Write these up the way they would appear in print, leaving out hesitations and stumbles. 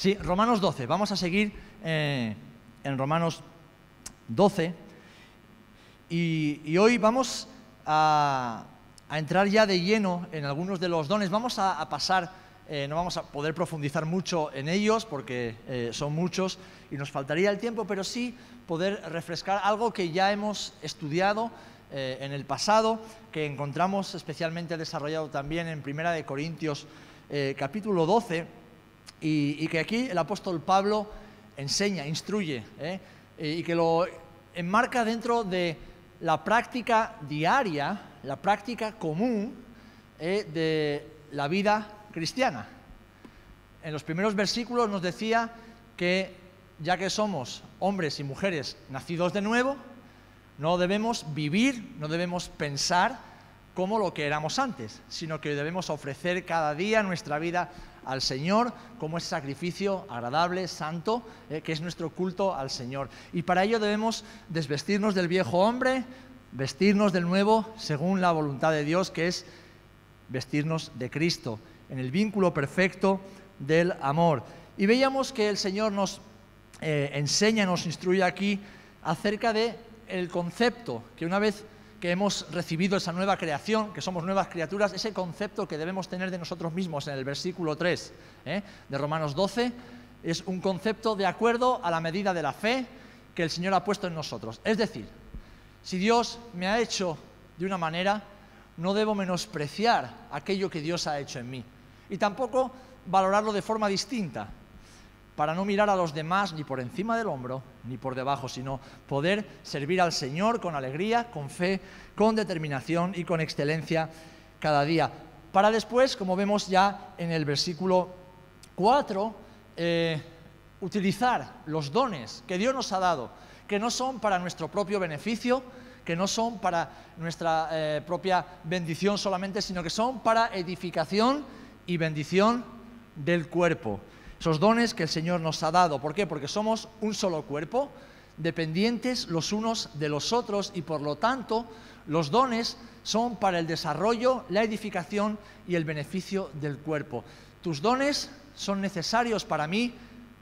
Sí, Romanos 12. Vamos a seguir en Romanos 12. Y hoy vamos a entrar ya de lleno en algunos de los dones. Vamos a pasar, no vamos a poder profundizar mucho en ellos porque son muchos y nos faltaría el tiempo, pero sí poder refrescar algo que ya hemos estudiado en el pasado, que encontramos especialmente desarrollado también en 1 Corintios capítulo 12, y que aquí el apóstol Pablo enseña, instruye, y que lo enmarca dentro de la práctica diaria, la práctica común de la vida cristiana. En los primeros versículos nos decía que ya que somos hombres y mujeres nacidos de nuevo, no debemos vivir, no debemos pensar como lo que éramos antes, sino que debemos ofrecer cada día nuestra vida al Señor como ese sacrificio agradable, santo, que es nuestro culto al Señor. Y para ello debemos desvestirnos del viejo hombre, vestirnos del nuevo según la voluntad de Dios, que es vestirnos de Cristo, en el vínculo perfecto del amor. Y veíamos que el Señor nos enseña, nos instruye aquí acerca del concepto que una vez que hemos recibido esa nueva creación, que somos nuevas criaturas, ese concepto que debemos tener de nosotros mismos en el versículo 3 de Romanos 12, es un concepto de acuerdo a la medida de la fe que el Señor ha puesto en nosotros. Es decir, si Dios me ha hecho de una manera, no debo menospreciar aquello que Dios ha hecho en mí, y tampoco valorarlo de forma distinta, para no mirar a los demás ni por encima del hombro ni por debajo, sino poder servir al Señor con alegría, con fe, con determinación y con excelencia cada día. Para después, como vemos ya en el versículo 4, utilizar los dones que Dios nos ha dado, que no son para nuestro propio beneficio, que no son para nuestra propia bendición solamente, sino que son para edificación y bendición del cuerpo. Esos dones que el Señor nos ha dado. ¿Por qué? Porque somos un solo cuerpo, dependientes los unos de los otros, y por lo tanto los dones son para el desarrollo, la edificación y el beneficio del cuerpo. Tus dones son necesarios para mí,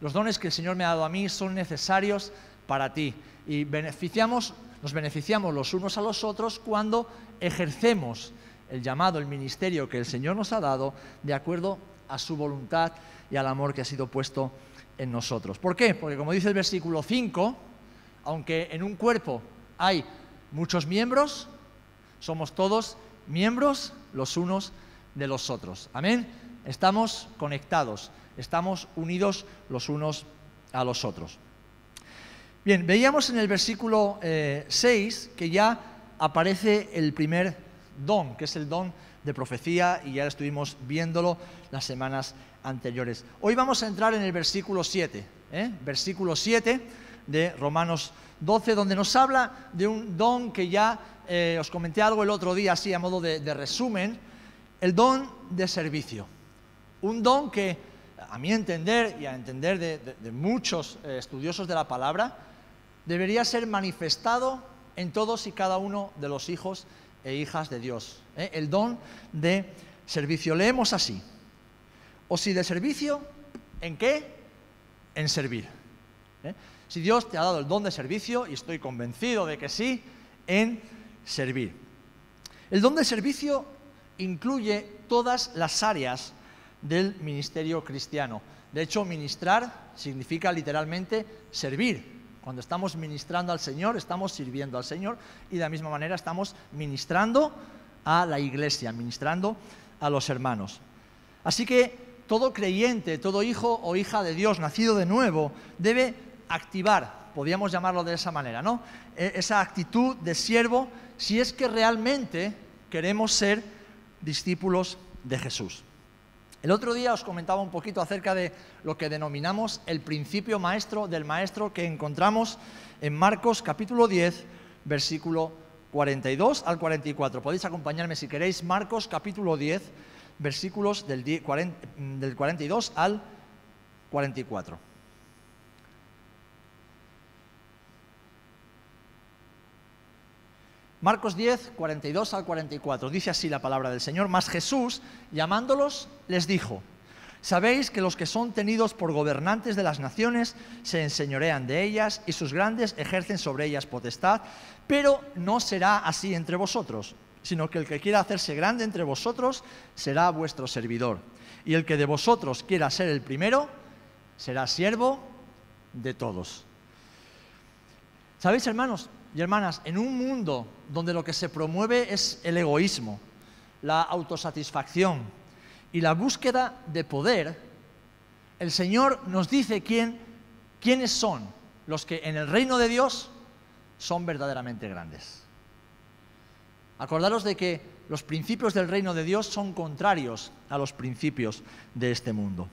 los dones que el Señor me ha dado a mí son necesarios para ti, y nos beneficiamos los unos a los otros cuando ejercemos el llamado, el ministerio que el Señor nos ha dado de acuerdo a su voluntad y al amor que ha sido puesto en nosotros. ¿Por qué? Porque como dice el versículo 5, aunque en un cuerpo hay muchos miembros, somos todos miembros los unos de los otros. Amén. Estamos conectados, estamos unidos los unos a los otros. Bien, veíamos en el versículo 6 que ya aparece el primer don, que es el don de profecía, y ya estuvimos viéndolo las semanas anteriores. Hoy vamos a entrar en el versículo 7, versículo 7 de Romanos 12, donde nos habla de un don que ya os comenté algo el otro día, así a modo de resumen, el don de servicio. Un don que, a mi entender y a entender de muchos estudiosos de la palabra, debería ser manifestado en todos y cada uno de los hijos e hijas de Dios. El don de servicio. Leemos así: o si de servicio, ¿en qué? En servir. Si Dios te ha dado el don de servicio, y estoy convencido de que sí, en servir. El don de servicio incluye todas las áreas del ministerio cristiano. De hecho, ministrar significa literalmente servir. Cuando estamos ministrando al Señor, estamos sirviendo al Señor, y de la misma manera estamos ministrando a la iglesia, ministrando a los hermanos. Así que todo creyente, todo hijo o hija de Dios nacido de nuevo debe activar, podríamos llamarlo de esa manera, ¿no? Esa actitud de siervo, si es que realmente queremos ser discípulos de Jesús. El otro día os comentaba un poquito acerca de lo que denominamos el principio maestro del maestro, que encontramos en Marcos capítulo 10, versículo 42 al 44. Podéis acompañarme si queréis. Marcos capítulo 10, versículos del 42 al 44. Marcos 10, 42 al 44. Dice así la palabra del Señor: Mas Jesús, llamándolos, les dijo: Sabéis que los que son tenidos por gobernantes de las naciones se enseñorean de ellas y sus grandes ejercen sobre ellas potestad, pero no será así entre vosotros, sino que el que quiera hacerse grande entre vosotros será vuestro servidor. Y el que de vosotros quiera ser el primero será siervo de todos. ¿Sabéis, hermanos y hermanas? En un mundo donde lo que se promueve es el egoísmo, la autosatisfacción y la búsqueda de poder, el Señor nos dice quiénes son los que en el reino de Dios son verdaderamente grandes. Acordaros de que los principios del reino de Dios son contrarios a los principios de este mundo.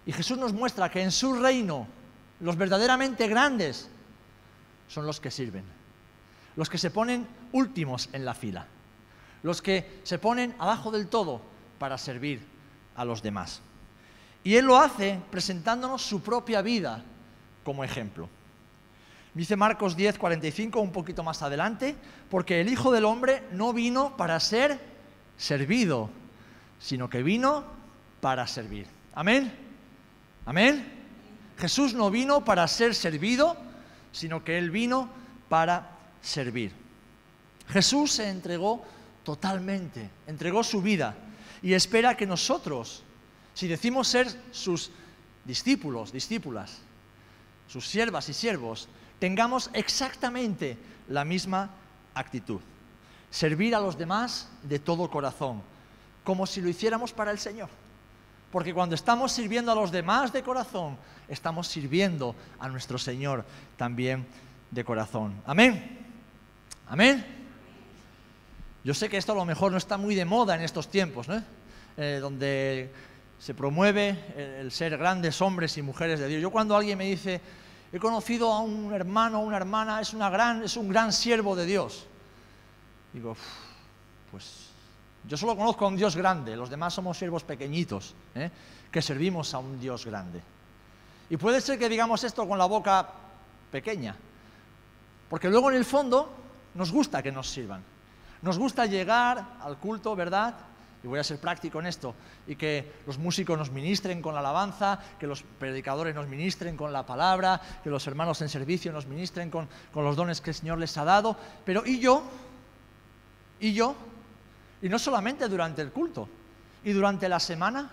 Y Jesús nos muestra que en su reino los verdaderamente grandes son los que sirven, los que se ponen últimos en la fila, los que se ponen abajo del todo para servir a los demás. Y Él lo hace presentándonos su propia vida como ejemplo. Dice Marcos 10:45, un poquito más adelante, porque el Hijo del Hombre no vino para ser servido, sino que vino para servir. ¿Amén? ¿Amén? Jesús no vino para ser servido, sino que Él vino para servir. Jesús se entregó totalmente, entregó su vida y espera que nosotros, si decimos ser sus discípulos, discípulas, sus siervas y siervos, tengamos exactamente la misma actitud. Servir a los demás de todo corazón, como si lo hiciéramos para el Señor. Porque cuando estamos sirviendo a los demás de corazón, estamos sirviendo a nuestro Señor también de corazón. Amén. Amén. Yo sé que esto a lo mejor no está muy de moda en estos tiempos, ¿no? Donde se promueve el ser grandes hombres y mujeres de Dios. Yo cuando alguien me dice, he conocido a un hermano o una hermana, es un gran siervo de Dios, digo, pues yo solo conozco a un Dios grande, los demás somos siervos pequeñitos, que servimos a un Dios grande. Y puede ser que digamos esto con la boca pequeña, porque luego en el fondo nos gusta que nos sirvan. Nos gusta llegar al culto, ¿verdad? Y voy a ser práctico en esto, y que los músicos nos ministren con la alabanza, que los predicadores nos ministren con la palabra, que los hermanos en servicio nos ministren con los dones que el Señor les ha dado. Pero ¿y yo? Y no solamente durante el culto, y durante la semana,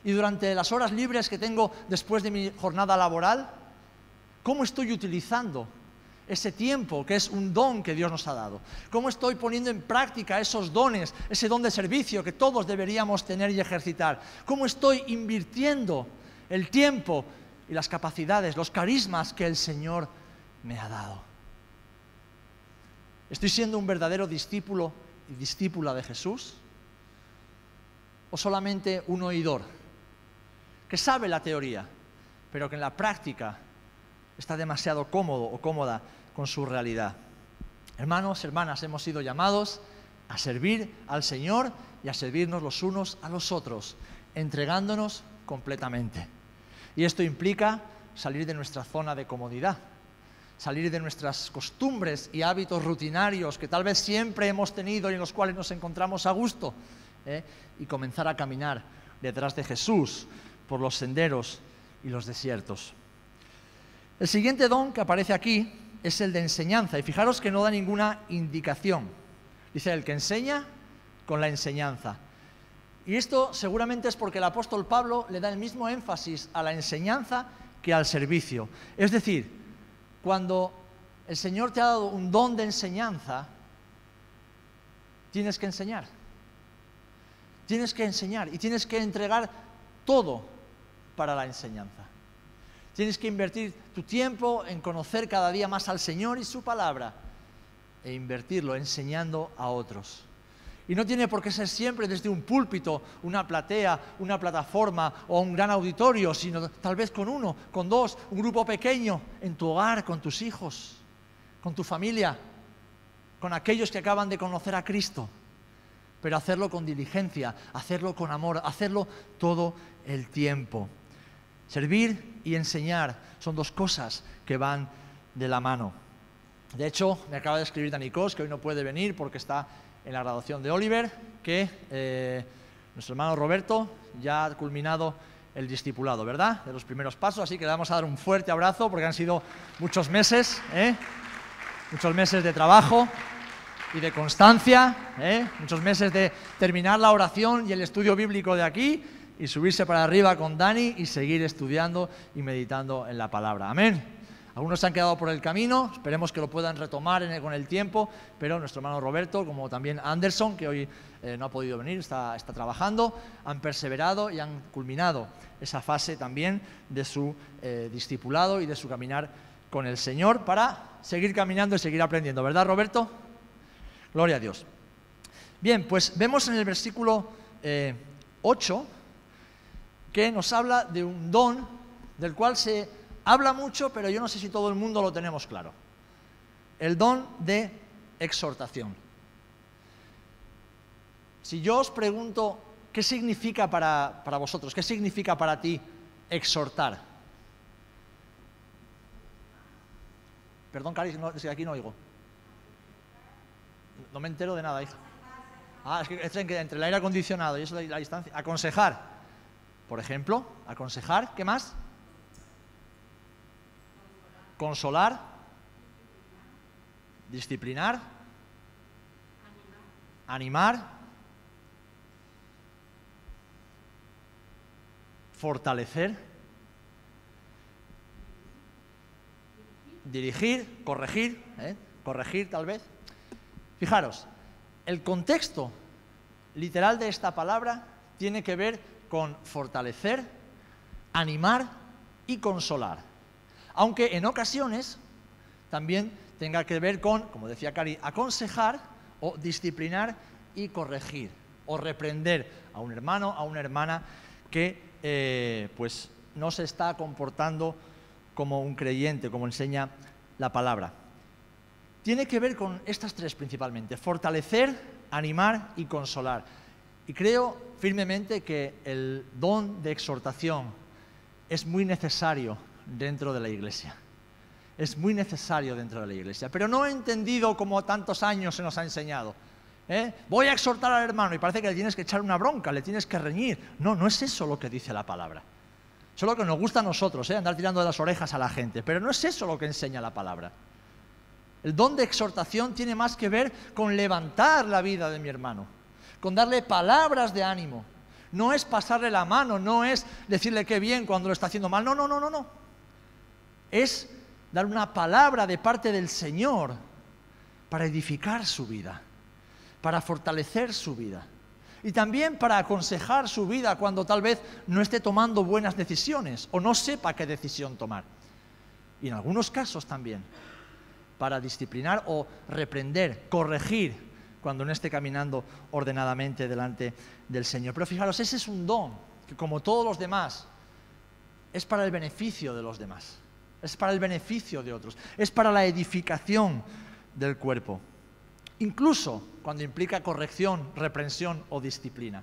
y durante las horas libres que tengo después de mi jornada laboral, ¿cómo estoy utilizando ese tiempo que es un don que Dios nos ha dado? ¿Cómo estoy poniendo en práctica esos dones, ese don de servicio que todos deberíamos tener y ejercitar? ¿Cómo estoy invirtiendo el tiempo y las capacidades, los carismas que el Señor me ha dado? ¿Estoy siendo un verdadero discípulo y discípula de Jesús? ¿O solamente un oidor que sabe la teoría, pero que en la práctica está demasiado cómodo o cómoda con su realidad? Hermanos, hermanas, hemos sido llamados a servir al Señor y a servirnos los unos a los otros, entregándonos completamente. Y esto implica salir de nuestra zona de comodidad, salir de nuestras costumbres y hábitos rutinarios que tal vez siempre hemos tenido y en los cuales nos encontramos a gusto, y comenzar a caminar detrás de Jesús por los senderos y los desiertos. El siguiente don que aparece aquí es el de enseñanza, y fijaros que no da ninguna indicación. Dice el que enseña con la enseñanza. Y esto seguramente es porque el apóstol Pablo le da el mismo énfasis a la enseñanza que al servicio. Es decir, cuando el Señor te ha dado un don de enseñanza, tienes que enseñar. Tienes que enseñar y tienes que entregar todo para la enseñanza. Tienes que invertir tu tiempo en conocer cada día más al Señor y su palabra e invertirlo enseñando a otros. Y no tiene por qué ser siempre desde un púlpito, una platea, una plataforma o un gran auditorio, sino tal vez con uno, con dos, un grupo pequeño, en tu hogar, con tus hijos, con tu familia, con aquellos que acaban de conocer a Cristo. Pero hacerlo con diligencia, hacerlo con amor, hacerlo todo el tiempo. Servir y enseñar son dos cosas que van de la mano. De hecho, me acaba de escribir Dani Cos, que hoy no puede venir porque está en la graduación de Oliver, que Nuestro hermano Roberto ya ha culminado el discipulado, ¿verdad? De los primeros pasos, así que le vamos a dar un fuerte abrazo porque han sido muchos meses, muchos meses de trabajo y de constancia, muchos meses de terminar la oración y el estudio bíblico de aquí y subirse para arriba con Dani y seguir estudiando y meditando en la palabra. Amén. Algunos se han quedado por el camino, esperemos que lo puedan retomar con el tiempo, pero nuestro hermano Roberto, como también Anderson, que hoy no ha podido venir, está trabajando, han perseverado y han culminado esa fase también de su discipulado y de su caminar con el Señor para seguir caminando y seguir aprendiendo. ¿Verdad, Roberto? Gloria a Dios. Bien, pues vemos en el versículo 8 que nos habla de un don del cual se habla mucho, pero yo no sé si todo el mundo lo tenemos claro. El don de exhortación. Si yo os pregunto qué significa para vosotros, qué significa para ti exhortar. Perdón, Cari, es que aquí no oigo. No me entero de nada, hija. Es que entre el aire acondicionado y eso la distancia. Aconsejar, por ejemplo, aconsejar, ¿qué más? Consolar, disciplinar, animar, fortalecer, dirigir, corregir, corregir tal vez. Fijaros, el contexto literal de esta palabra tiene que ver con fortalecer, animar y consolar. Aunque en ocasiones también tenga que ver con, como decía Cari, aconsejar o disciplinar y corregir o reprender a un hermano, a una hermana que pues no se está comportando como un creyente, como enseña la palabra. Tiene que ver con estas tres principalmente: fortalecer, animar y consolar. Y creo firmemente que el don de exhortación es muy necesario dentro de la iglesia. Es muy necesario dentro de la iglesia, pero no he entendido como tantos años se nos ha enseñado. Voy a exhortar al hermano y parece que le tienes que echar una bronca, le tienes que reñir. No, no es eso lo que dice la palabra. Eso es lo que nos gusta a nosotros, andar tirando de las orejas a la gente, pero no es eso lo que enseña la palabra. El don de exhortación tiene más que ver con levantar la vida de mi hermano, con darle palabras de ánimo. No es pasarle la mano, no es decirle qué bien cuando lo está haciendo mal, no. Es dar una palabra de parte del Señor para edificar su vida, para fortalecer su vida y también para aconsejar su vida cuando tal vez no esté tomando buenas decisiones o no sepa qué decisión tomar. Y en algunos casos también para disciplinar o reprender, corregir cuando no esté caminando ordenadamente delante del Señor. Pero fijaros, ese es un don que, como todos los demás, es para el beneficio de los demás. Es para el beneficio de otros, es para la edificación del cuerpo, incluso cuando implica corrección, reprensión o disciplina.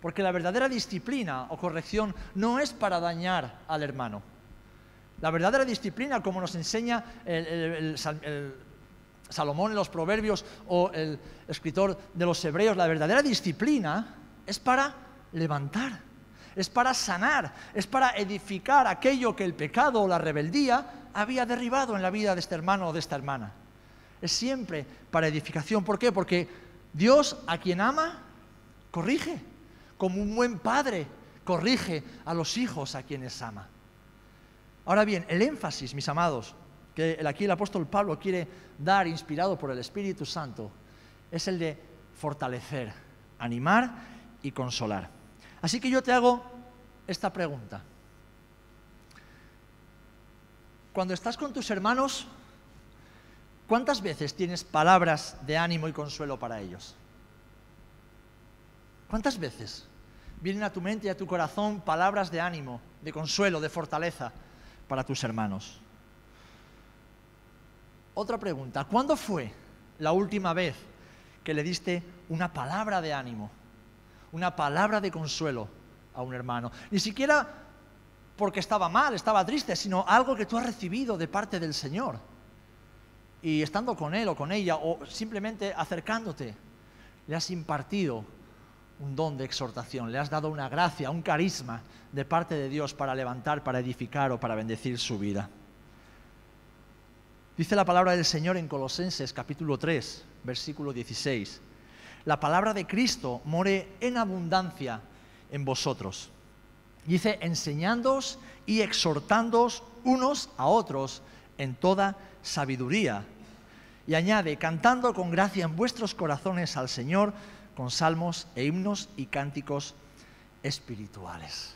Porque la verdadera disciplina o corrección no es para dañar al hermano. La verdadera disciplina, como nos enseña el Salomón en los Proverbios o el escritor de los Hebreos, la verdadera disciplina es para levantar, es para sanar, es para edificar aquello que el pecado o la rebeldía había derribado en la vida de este hermano o de esta hermana. Es siempre para edificación. ¿Por qué? Porque Dios, a quien ama, corrige. Como un buen padre corrige a los hijos a quienes ama. Ahora bien, el énfasis, mis amados, que aquí el apóstol Pablo quiere dar, inspirado por el Espíritu Santo, es el de fortalecer, animar y consolar. Así que yo te hago esta pregunta. Cuando estás con tus hermanos, ¿cuántas veces tienes palabras de ánimo y consuelo para ellos? ¿Cuántas veces vienen a tu mente y a tu corazón palabras de ánimo, de consuelo, de fortaleza para tus hermanos? Otra pregunta, ¿cuándo fue la última vez que le diste una palabra de ánimo, una palabra de consuelo a un hermano? Ni siquiera porque estaba mal, estaba triste, sino algo que tú has recibido de parte del Señor. Y estando con él o con ella, o simplemente acercándote, le has impartido un don de exhortación, le has dado una gracia, un carisma de parte de Dios para levantar, para edificar o para bendecir su vida. Dice la palabra del Señor en Colosenses capítulo 3, versículo 16. La palabra de Cristo more en abundancia en vosotros. Dice, enseñándoos y exhortándoos unos a otros en toda sabiduría. Y añade, cantando con gracia en vuestros corazones al Señor, con salmos e himnos y cánticos espirituales.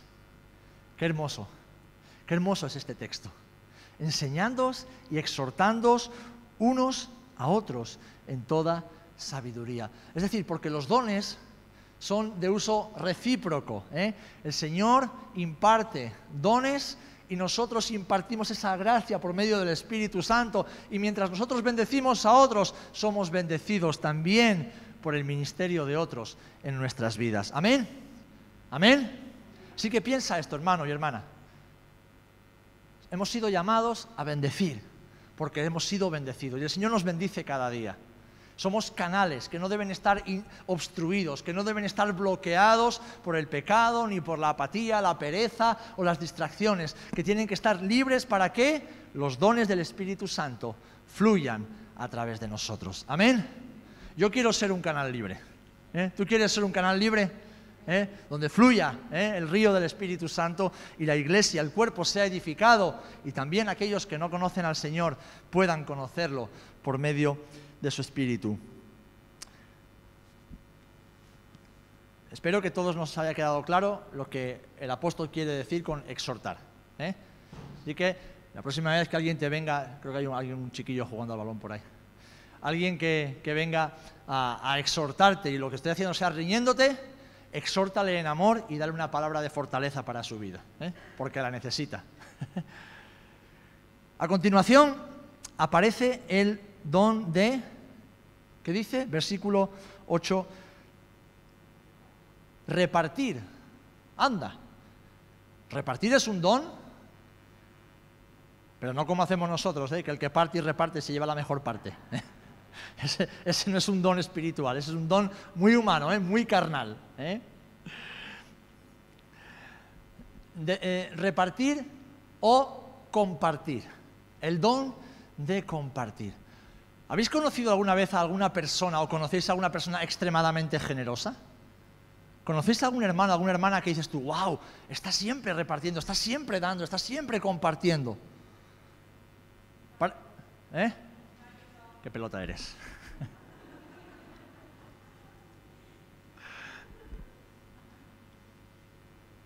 Qué hermoso es este texto. Enseñándoos y exhortándoos unos a otros en toda sabiduría. Es decir, porque los dones son de uso recíproco, ¿eh? El Señor imparte dones y nosotros impartimos esa gracia por medio del Espíritu Santo. Y mientras nosotros bendecimos a otros, somos bendecidos también por el ministerio de otros en nuestras vidas. ¿Amén? ¿Amén? Así que piensa esto, hermano y hermana. Hemos sido llamados a bendecir, porque hemos sido bendecidos. Y el Señor nos bendice cada día. Somos canales que no deben estar obstruidos, que no deben estar bloqueados por el pecado, ni por la apatía, la pereza o las distracciones, que tienen que estar libres para que los dones del Espíritu Santo fluyan a través de nosotros. ¿Amén? Yo quiero ser un canal libre. ¿Tú quieres ser un canal libre? Donde fluya el río del Espíritu Santo y la iglesia, el cuerpo sea edificado y también aquellos que no conocen al Señor puedan conocerlo por medio de su Espíritu. Espero que a todos nos haya quedado claro lo que el apóstol quiere decir con exhortar. Así que la próxima vez que alguien te venga, creo que hay un chiquillo jugando al balón por ahí, alguien que venga a exhortarte y lo que estoy haciendo sea riñéndote, exhórtale en amor y dale una palabra de fortaleza para su vida, porque la necesita. A continuación aparece el don de, ¿qué dice? Versículo 8, repartir. Anda, repartir es un don, pero no como hacemos nosotros, que el que parte y reparte se lleva la mejor parte. Ese no es un don espiritual, ese es un don muy humano, muy carnal. Repartir o compartir, el don de compartir. ¿Habéis conocido alguna vez a alguna persona o conocéis a alguna persona extremadamente generosa? ¿Conocéis a algún hermano, alguna hermana que dices tú, wow, está siempre repartiendo, está siempre dando, está siempre compartiendo? ¿Qué pelota eres?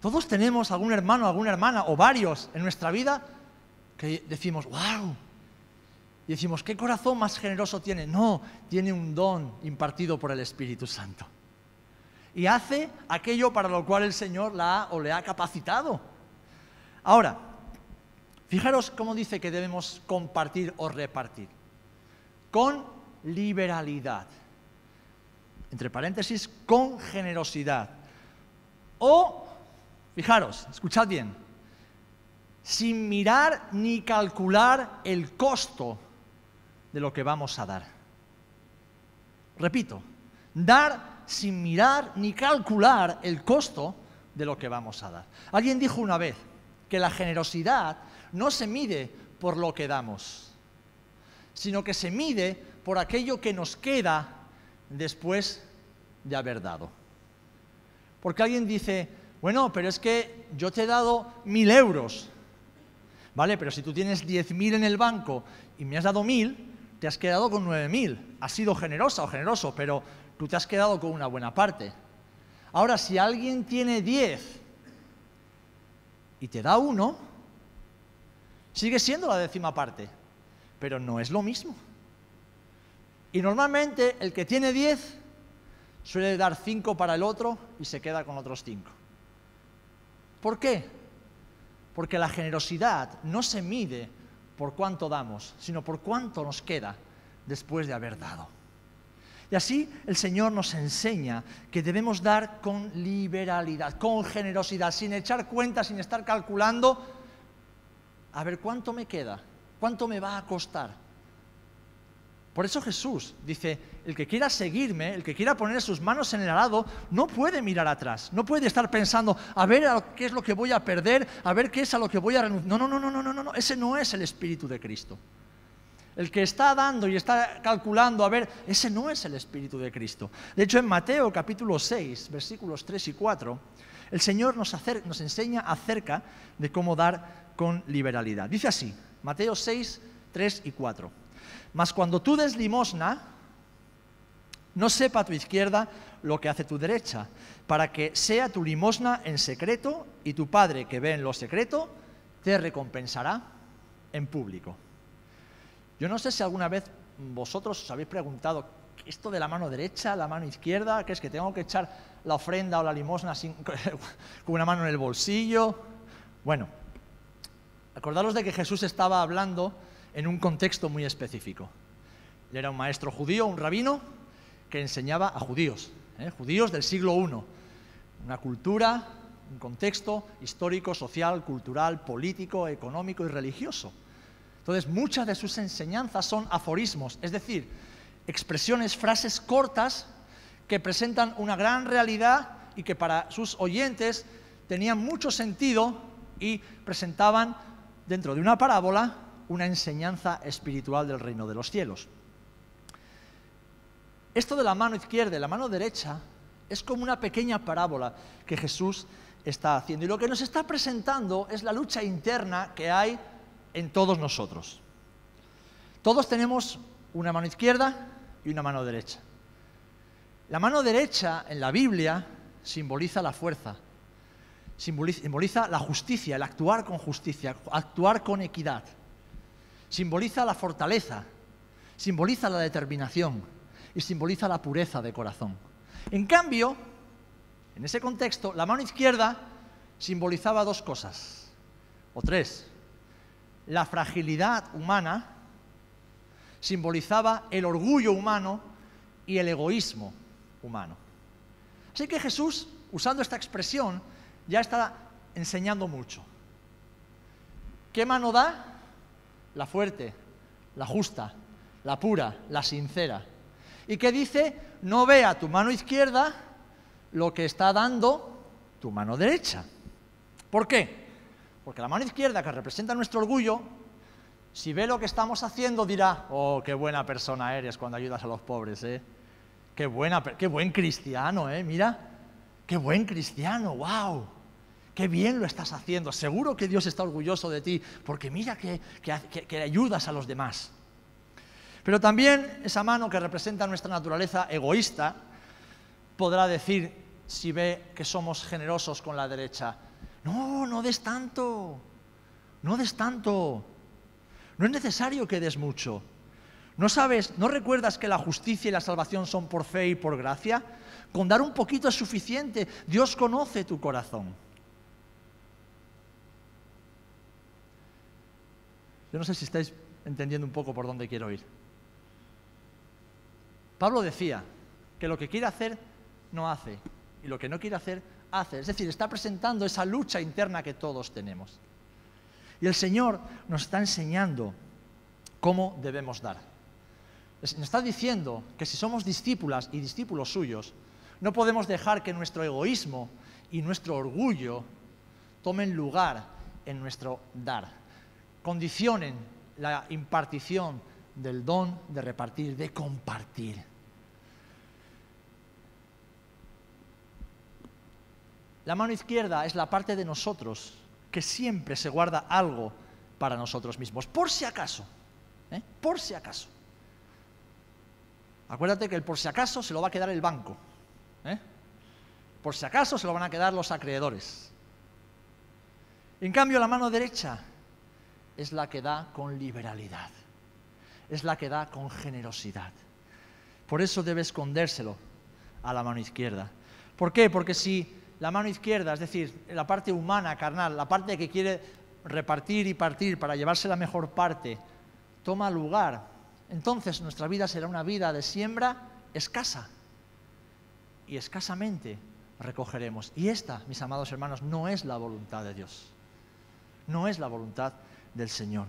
Todos tenemos algún hermano, alguna hermana o varios en nuestra vida que decimos, wow, y decimos, ¿qué corazón más generoso tiene? No, tiene un don impartido por el Espíritu Santo. Y hace aquello para lo cual el Señor le ha capacitado. Ahora, fijaros cómo dice que debemos compartir o repartir. Con liberalidad. Entre paréntesis, con generosidad. O, fijaros, escuchad bien, sin mirar ni calcular el costo de lo que vamos a dar. Repito, dar sin mirar ni calcular el costo de lo que vamos a dar. Alguien dijo una vez que la generosidad no se mide por lo que damos, sino que se mide por aquello que nos queda después de haber dado. Porque alguien dice, bueno, pero es que yo te he dado 1.000 euros, ¿vale? Pero si tú tienes 10.000 en el banco y me has dado 1.000, te has quedado con 9.000. Has sido generosa o generoso, pero tú te has quedado con una buena parte. Ahora, si alguien tiene 10 y te da 1, sigue siendo la 10ª parte, pero no es lo mismo. Y normalmente el que tiene 10 suele dar 5 para el otro y se queda con otros 5. ¿Por qué? Porque la generosidad no se mide por cuánto damos, sino por cuánto nos queda después de haber dado. Y así el Señor nos enseña que debemos dar con liberalidad, con generosidad, sin echar cuentas, sin estar calculando, a ver cuánto me queda, cuánto me va a costar. Por eso Jesús dice, el que quiera seguirme, el que quiera poner sus manos en el arado, no puede mirar atrás, no puede estar pensando, a ver qué es lo que voy a perder, a ver qué es a lo que voy a renunciar. No, ese no es el Espíritu de Cristo. El que está dando y está calculando, a ver, ese no es el Espíritu de Cristo. De hecho, en Mateo capítulo 6, versículos 3 y 4, el Señor nos enseña acerca de cómo dar con liberalidad. Dice así, Mateo 6, 3 y 4. Mas cuando tú des limosna, no sepa tu izquierda lo que hace tu derecha, para que sea tu limosna en secreto, y tu Padre que ve en lo secreto, te recompensará en público. Yo no sé si alguna vez vosotros os habéis preguntado, esto de la mano derecha, la mano izquierda, ¿qué es que tengo que echar la ofrenda o la limosna con una mano en el bolsillo? Bueno, acordaros de que Jesús estaba hablando en un contexto muy específico. Él era un maestro judío, un rabino, que enseñaba a judíos, judíos del siglo I, una cultura, un contexto histórico, social, cultural, político, económico y religioso. Entonces, muchas de sus enseñanzas son aforismos, es decir, expresiones, frases cortas que presentan una gran realidad y que para sus oyentes tenían mucho sentido y presentaban dentro de una parábola una enseñanza espiritual del reino de los cielos. Esto de la mano izquierda y la mano derecha es como una pequeña parábola que Jesús está haciendo. Y lo que nos está presentando es la lucha interna que hay en todos nosotros. Todos tenemos una mano izquierda y una mano derecha. La mano derecha en la Biblia simboliza la fuerza, simboliza la justicia, el actuar con justicia, actuar con equidad. Simboliza la fortaleza, simboliza la determinación y simboliza la pureza de corazón. En cambio, en ese contexto, la mano izquierda simbolizaba dos cosas, o tres. La fragilidad humana, simbolizaba el orgullo humano y el egoísmo humano. Así que Jesús, usando esta expresión, ya está enseñando mucho. ¿Qué mano da? La fuerte, la justa, la pura, la sincera. ¿Y qué dice? No vea tu mano izquierda lo que está dando tu mano derecha. ¿Por qué? Porque la mano izquierda, que representa nuestro orgullo, si ve lo que estamos haciendo, dirá, oh, qué buena persona eres cuando ayudas a los pobres, ¿eh? Qué buen cristiano, mira, qué buen cristiano, wow. Qué bien lo estás haciendo, seguro que Dios está orgulloso de ti, porque mira que ayudas a los demás. Pero también esa mano que representa nuestra naturaleza egoísta podrá decir, si ve que somos generosos con la derecha, no des tanto, no des tanto, no es necesario que des mucho. ¿No recuerdas que la justicia y la salvación son por fe y por gracia? Con dar un poquito es suficiente, Dios conoce tu corazón. Yo no sé si estáis entendiendo un poco por dónde quiero ir. Pablo decía que lo que quiere hacer, no hace, y lo que no quiere hacer, hace. Es decir, está presentando esa lucha interna que todos tenemos. Y el Señor nos está enseñando cómo debemos dar. Nos está diciendo que si somos discípulas y discípulos suyos, no podemos dejar que nuestro egoísmo y nuestro orgullo tomen lugar en nuestro dar. Condicionen la impartición del don de repartir, de compartir. La mano izquierda es la parte de nosotros que siempre se guarda algo para nosotros mismos, por si acaso, por si acaso. Acuérdate que el por si acaso se lo va a quedar el banco, por si acaso se lo van a quedar los acreedores. En cambio, la mano derecha es la que da con liberalidad, es la que da con generosidad. Por eso debe escondérselo a la mano izquierda. ¿Por qué? Porque si la mano izquierda, es decir, la parte humana, carnal, la parte que quiere repartir y partir para llevarse la mejor parte, toma lugar, entonces nuestra vida será una vida de siembra escasa. Y escasamente recogeremos. Y esta, mis amados hermanos, no es la voluntad de Dios. No es la voluntad del Señor.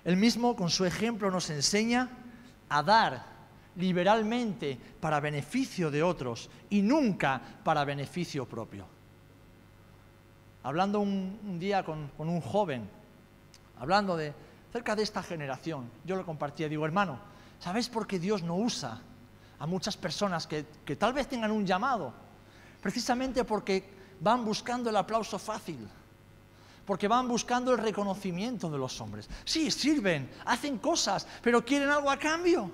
Él mismo, con su ejemplo, nos enseña a dar liberalmente para beneficio de otros y nunca para beneficio propio. Hablando un día con un joven, hablando acerca de esta generación, yo le compartía, digo, hermano, ¿sabes por qué Dios no usa a muchas personas que tal vez tengan un llamado? Precisamente porque van buscando el aplauso fácil, porque van buscando el reconocimiento de los hombres. Sí, sirven, hacen cosas, pero quieren algo a cambio.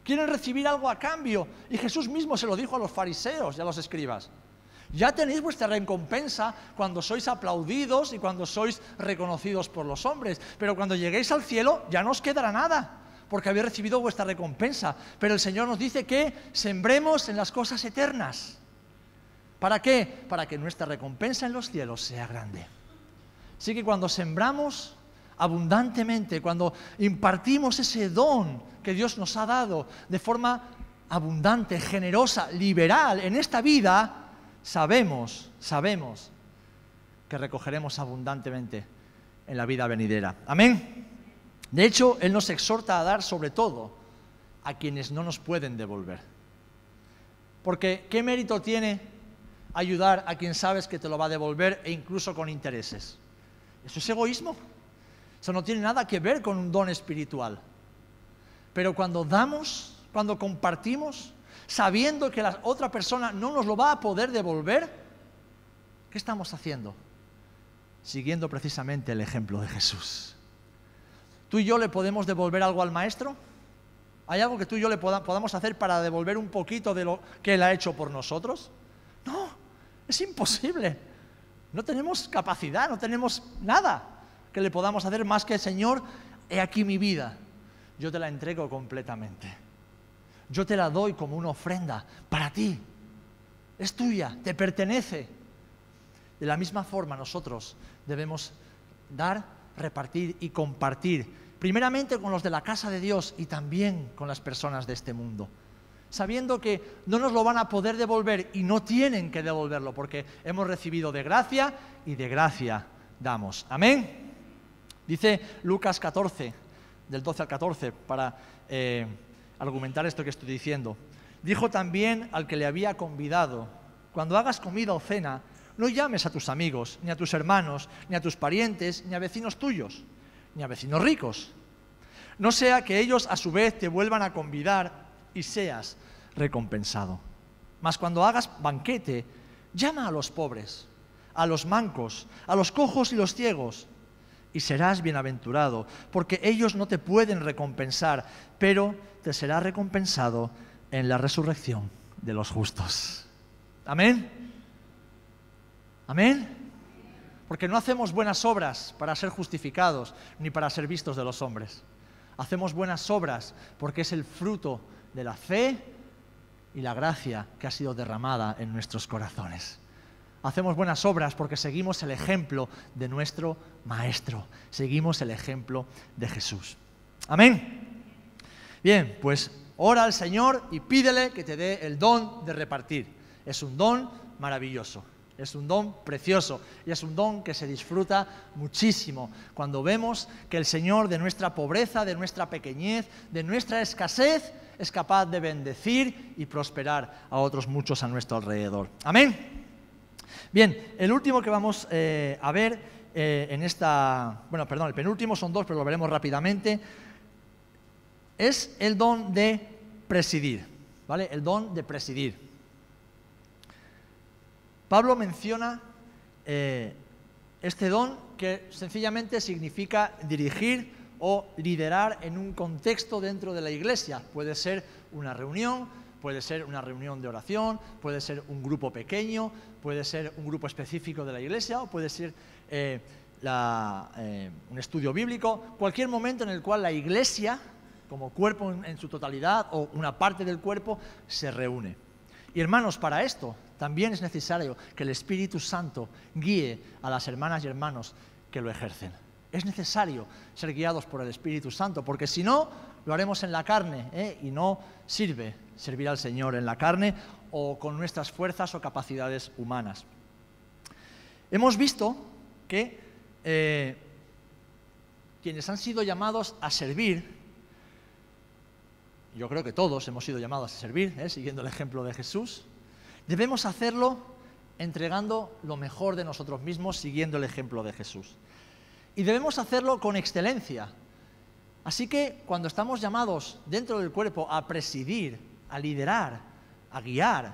Quieren recibir algo a cambio. Y Jesús mismo se lo dijo a los fariseos y a los escribas. Ya tenéis vuestra recompensa cuando sois aplaudidos y cuando sois reconocidos por los hombres. Pero cuando lleguéis al cielo ya no os quedará nada, porque habéis recibido vuestra recompensa. Pero el Señor nos dice que sembremos en las cosas eternas. ¿Para qué? Para que nuestra recompensa en los cielos sea grande. Así que cuando sembramos abundantemente, cuando impartimos ese don que Dios nos ha dado de forma abundante, generosa, liberal en esta vida, sabemos que recogeremos abundantemente en la vida venidera. Amén. De hecho, Él nos exhorta a dar sobre todo a quienes no nos pueden devolver. Porque ¿qué mérito tiene ayudar a quien sabes que te lo va a devolver e incluso con intereses? Eso es egoísmo. Eso no tiene nada que ver con un don espiritual. Pero cuando damos, cuando compartimos, sabiendo que la otra persona no nos lo va a poder devolver, ¿qué estamos haciendo? Siguiendo precisamente el ejemplo de Jesús. ¿Tú y yo le podemos devolver algo al Maestro? ¿Hay algo que tú y yo le podamos hacer para devolver un poquito de lo que Él ha hecho por nosotros? No, es imposible. No tenemos capacidad, no tenemos nada que le podamos hacer más que, Señor, he aquí mi vida. Yo te la entrego completamente. Yo te la doy como una ofrenda para ti. Es tuya, te pertenece. De la misma forma nosotros debemos dar, repartir y compartir, primeramente con los de la casa de Dios y también con las personas de este mundo, sabiendo que no nos lo van a poder devolver y no tienen que devolverlo porque hemos recibido de gracia y de gracia damos. Amén. Dice Lucas 14, del 12 al 14, para argumentar esto que estoy diciendo. Dijo también al que le había convidado: cuando hagas comida o cena, no llames a tus amigos, ni a tus hermanos, ni a tus parientes, ni a vecinos tuyos, ni a vecinos ricos. No sea que ellos a su vez te vuelvan a convidar y seas recompensado. Mas cuando hagas banquete, llama a los pobres, a los mancos, a los cojos y los ciegos, y serás bienaventurado, porque ellos no te pueden recompensar, pero te será recompensado en la resurrección de los justos. Amén. Amén. Porque no hacemos buenas obras para ser justificados, ni para ser vistos de los hombres. Hacemos buenas obras porque es el fruto de la fe y la gracia que ha sido derramada en nuestros corazones. Hacemos buenas obras porque seguimos el ejemplo de nuestro Maestro. Seguimos el ejemplo de Jesús. Amén. Bien, pues ora al Señor y pídele que te dé el don de repartir. Es un don maravilloso. Es un don precioso y es un don que se disfruta muchísimo cuando vemos que el Señor de nuestra pobreza, de nuestra pequeñez, de nuestra escasez, es capaz de bendecir y prosperar a otros muchos a nuestro alrededor. Amén. Bien, el último que vamos a ver en esta... Bueno, perdón, el penúltimo, son dos, pero lo veremos rápidamente. Es el don de presidir, ¿vale? El don de presidir. Pablo menciona este don que sencillamente significa dirigir o liderar en un contexto dentro de la iglesia. Puede ser una reunión, puede ser una reunión de oración, puede ser un grupo pequeño, puede ser un grupo específico de la iglesia o puede ser un estudio bíblico. Cualquier momento en el cual la iglesia, como cuerpo en su totalidad o una parte del cuerpo, se reúne. Y hermanos, para esto también es necesario que el Espíritu Santo guíe a las hermanas y hermanos que lo ejercen. Es necesario ser guiados por el Espíritu Santo, porque si no, lo haremos en la carne, y no sirve servir al Señor en la carne o con nuestras fuerzas o capacidades humanas. Hemos visto que quienes han sido llamados a servir yo creo que todos hemos sido llamados a servir, siguiendo el ejemplo de Jesús, debemos hacerlo entregando lo mejor de nosotros mismos, siguiendo el ejemplo de Jesús. Y debemos hacerlo con excelencia. Así que cuando estamos llamados dentro del cuerpo a presidir, a liderar, a guiar,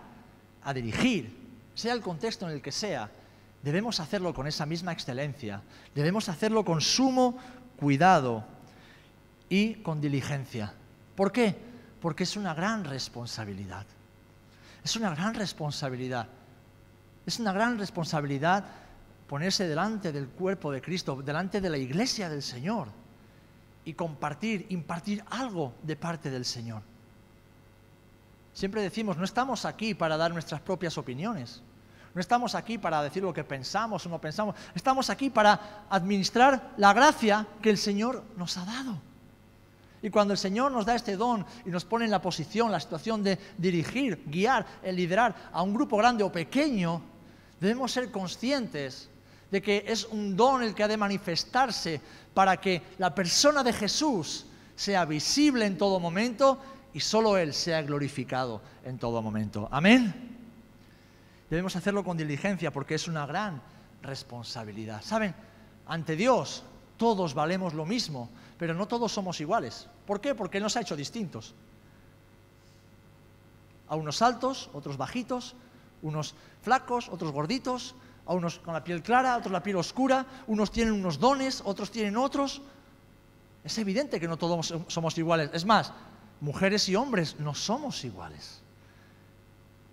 a dirigir, sea el contexto en el que sea, debemos hacerlo con esa misma excelencia, debemos hacerlo con sumo cuidado y con diligencia. ¿Por qué? Porque es una gran responsabilidad. Es una gran responsabilidad. Es una gran responsabilidad ponerse delante del cuerpo de Cristo, delante de la iglesia del Señor y compartir, impartir algo de parte del Señor. Siempre decimos, no estamos aquí para dar nuestras propias opiniones. No estamos aquí para decir lo que pensamos o no pensamos. Estamos aquí para administrar la gracia que el Señor nos ha dado. Y cuando el Señor nos da este don y nos pone en la posición, la situación de dirigir, guiar, liderar a un grupo grande o pequeño, debemos ser conscientes de que es un don el que ha de manifestarse para que la persona de Jesús sea visible en todo momento y solo Él sea glorificado en todo momento. Amén. Debemos hacerlo con diligencia porque es una gran responsabilidad. ¿Saben? Ante Dios todos valemos lo mismo, pero no todos somos iguales. ¿Por qué? Porque Él nos ha hecho distintos. A unos altos, otros bajitos, unos flacos, otros gorditos, a unos con la piel clara, otros la piel oscura, unos tienen unos dones, otros tienen otros. Es evidente que no todos somos iguales. Es más, mujeres y hombres no somos iguales.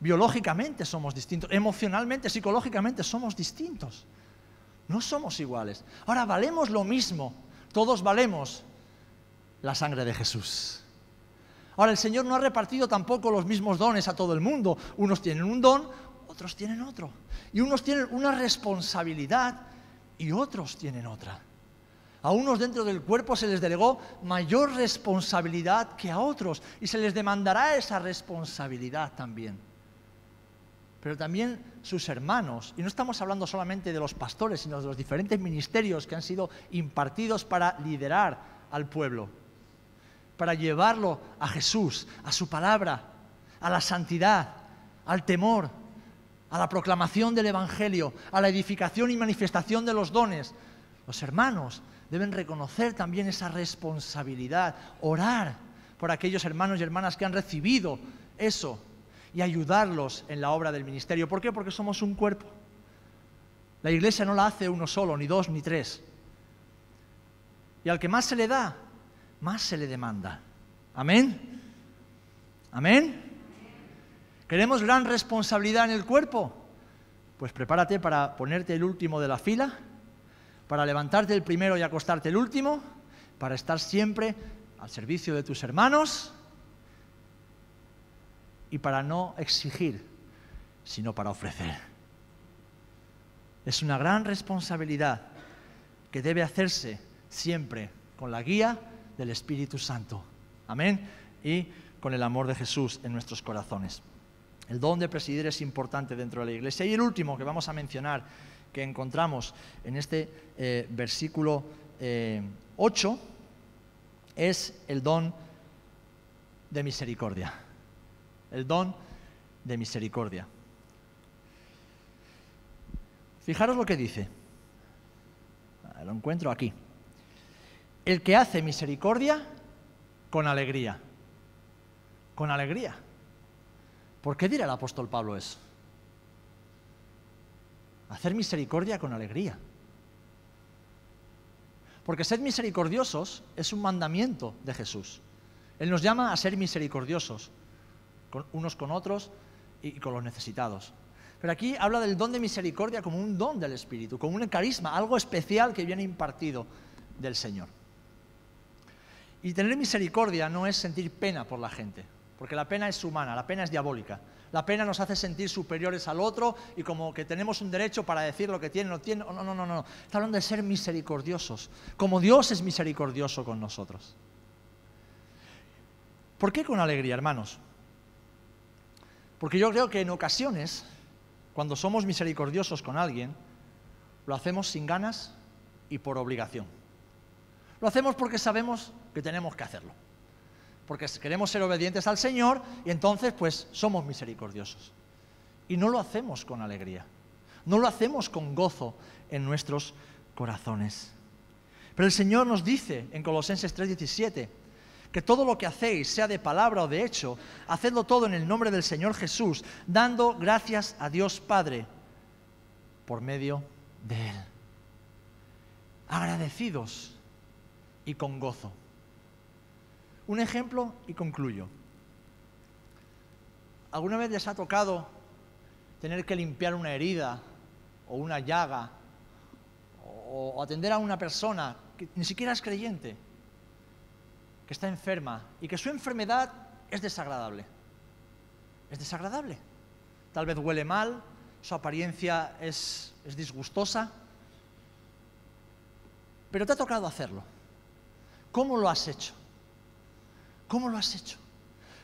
Biológicamente somos distintos, emocionalmente, psicológicamente somos distintos. No somos iguales. Ahora, valemos lo mismo, todos valemos la sangre de Jesús. Ahora, el Señor no ha repartido tampoco los mismos dones a todo el mundo. Unos tienen un don, otros tienen otro. Y unos tienen una responsabilidad y otros tienen otra. A unos dentro del cuerpo se les delegó mayor responsabilidad que a otros y se les demandará esa responsabilidad también. Pero también sus hermanos, y no estamos hablando solamente de los pastores, sino de los diferentes ministerios que han sido impartidos para liderar al pueblo, para llevarlo a Jesús, a su palabra, a la santidad, al temor, a la proclamación del Evangelio, a la edificación y manifestación de los dones. Los hermanos deben reconocer también esa responsabilidad, orar por aquellos hermanos y hermanas que han recibido eso y ayudarlos en la obra del ministerio. ¿Por qué? Porque somos un cuerpo. La iglesia no la hace uno solo, ni dos, ni tres. Y al que más se le da, más se le demanda. ¿Amén? ¿Amén? ¿Queremos gran responsabilidad en el cuerpo? Pues prepárate para ponerte el último de la fila, para levantarte el primero y acostarte el último, para estar siempre al servicio de tus hermanos y para no exigir, sino para ofrecer. Es una gran responsabilidad que debe hacerse siempre con la guía del Espíritu Santo. Amén. Y con el amor de Jesús en nuestros corazones. El don de presidir es importante dentro de la iglesia. Y el último que vamos a mencionar, que encontramos en este versículo 8, es el don de misericordia. El don de misericordia. Fijaros lo que dice. Lo encuentro aquí. El que hace misericordia con alegría. Con alegría. ¿Por qué dirá el apóstol Pablo eso? Hacer misericordia con alegría. Porque ser misericordiosos es un mandamiento de Jesús. Él nos llama a ser misericordiosos, unos con otros y con los necesitados. Pero aquí habla del don de misericordia como un don del Espíritu, como un carisma, algo especial que viene impartido del Señor. Y tener misericordia no es sentir pena por la gente, porque la pena es humana, la pena es diabólica. La pena nos hace sentir superiores al otro y como que tenemos un derecho para decir lo que tiene, no tiene. No. Está hablando de ser misericordiosos, como Dios es misericordioso con nosotros. ¿Por qué con alegría, hermanos? Porque yo creo que en ocasiones, cuando somos misericordiosos con alguien, lo hacemos sin ganas y por obligación. Lo hacemos porque sabemos que tenemos que hacerlo. porque queremos ser obedientes al Señor y entonces pues somos misericordiosos. Y no lo hacemos con alegría, no lo hacemos con gozo en nuestros corazones. Pero el Señor nos dice en Colosenses 3:17 que todo lo que hacéis, sea de palabra o de hecho, hacedlo todo en el nombre del Señor Jesús, dando gracias a Dios Padre por medio de Él. Agradecidos y con gozo. Un ejemplo y concluyo. ¿Alguna vez les ha tocado tener que limpiar una herida o una llaga o atender a una persona que ni siquiera es creyente, que está enferma y que su enfermedad es desagradable? Es desagradable. Tal vez huele mal, su apariencia es disgustosa, pero te ha tocado hacerlo. ¿Cómo lo has hecho? ¿Cómo lo has hecho?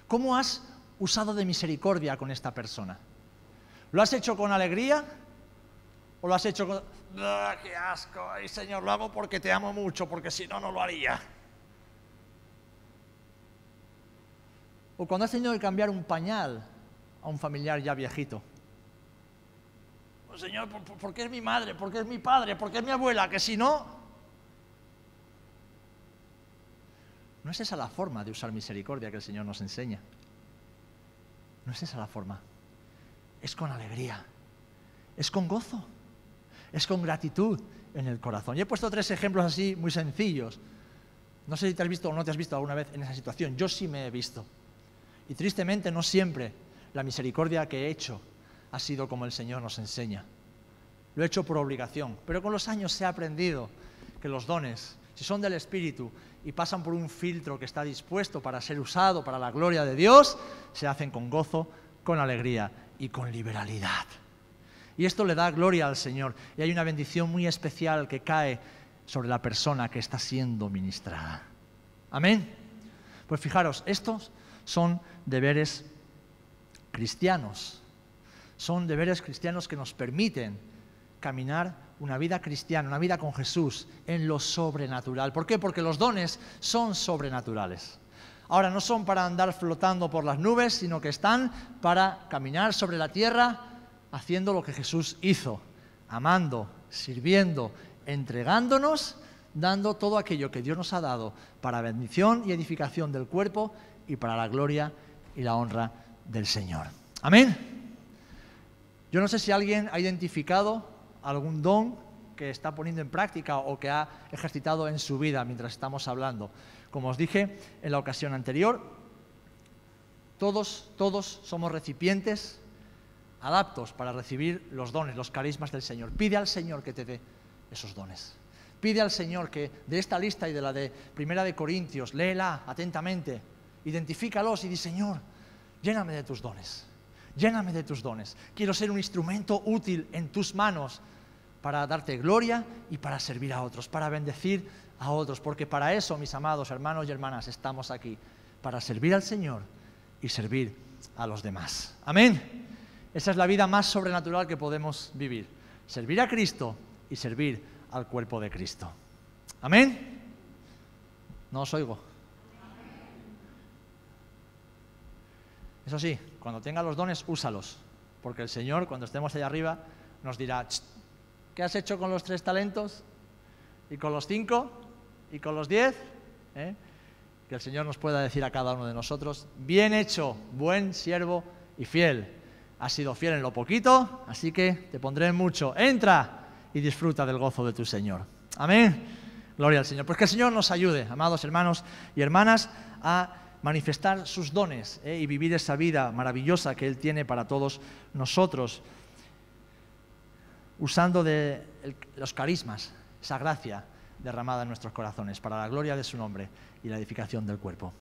¿Cómo has usado de misericordia con esta persona? ¿Lo has hecho con alegría? ¿O lo has hecho con... ¡Ah, qué asco! Ay, Señor, lo hago porque te amo mucho, porque si no, no lo haría. O cuando has tenido que cambiar un pañal a un familiar ya viejito. Oh, Señor, ¿por qué es mi madre? ¿Por qué es mi padre? ¿Por qué es mi abuela? Que si no... No es esa la forma de usar misericordia que el Señor nos enseña. No es esa la forma. Es con alegría, es con gozo, es con gratitud en el corazón. Y he puesto 3 ejemplos así muy sencillos. No sé si te has visto o no te has visto alguna vez en esa situación. Yo sí me he visto. Y tristemente no siempre la misericordia que he hecho ha sido como el Señor nos enseña. Lo he hecho por obligación, pero con los años se ha aprendido que los dones, si son del Espíritu y pasan por un filtro que está dispuesto para ser usado para la gloria de Dios, se hacen con gozo, con alegría y con liberalidad. Y esto le da gloria al Señor. Y hay una bendición muy especial que cae sobre la persona que está siendo ministrada. Amén. Pues fijaros, estos son deberes cristianos. Son deberes cristianos que nos permiten caminar una vida cristiana, una vida con Jesús en lo sobrenatural. ¿Por qué? Porque los dones son sobrenaturales. Ahora, no son para andar flotando por las nubes, sino que están para caminar sobre la tierra haciendo lo que Jesús hizo, amando, sirviendo, entregándonos, dando todo aquello que Dios nos ha dado para bendición y edificación del cuerpo y para la gloria y la honra del Señor. Amén. Yo no sé si alguien ha identificado algún don que está poniendo en práctica o que ha ejercitado en su vida mientras estamos hablando. Como os dije en la ocasión anterior, todos somos recipientes adaptos para recibir los dones, los carismas del Señor. Pide al Señor que te dé esos dones. Pide al Señor que de esta lista y de la de Primera de Corintios, léela atentamente, identifícalos y di, Señor, lléname de tus dones, lléname de tus dones. Quiero ser un instrumento útil en tus manos para darte gloria y para servir a otros, para bendecir a otros, porque para eso, mis amados hermanos y hermanas, estamos aquí, para servir al Señor y servir a los demás. Amén. Esa es la vida más sobrenatural que podemos vivir, servir a Cristo y servir al cuerpo de Cristo. Amén. No os oigo. Eso sí, cuando tengas los dones, úsalos, porque el Señor, cuando estemos allá arriba, nos dirá, ¿qué has hecho con los 3 talentos? ¿Y con los 5? ¿Y con los 10? Que el Señor nos pueda decir a cada uno de nosotros, bien hecho, buen siervo y fiel. Has sido fiel en lo poquito, así que te pondré en mucho. Entra y disfruta del gozo de tu Señor. Amén. Gloria al Señor. Pues que el Señor nos ayude, amados hermanos y hermanas, a manifestar sus dones y vivir esa vida maravillosa que Él tiene para todos nosotros, usando de los carismas, esa gracia derramada en nuestros corazones, para la gloria de su nombre y la edificación del cuerpo.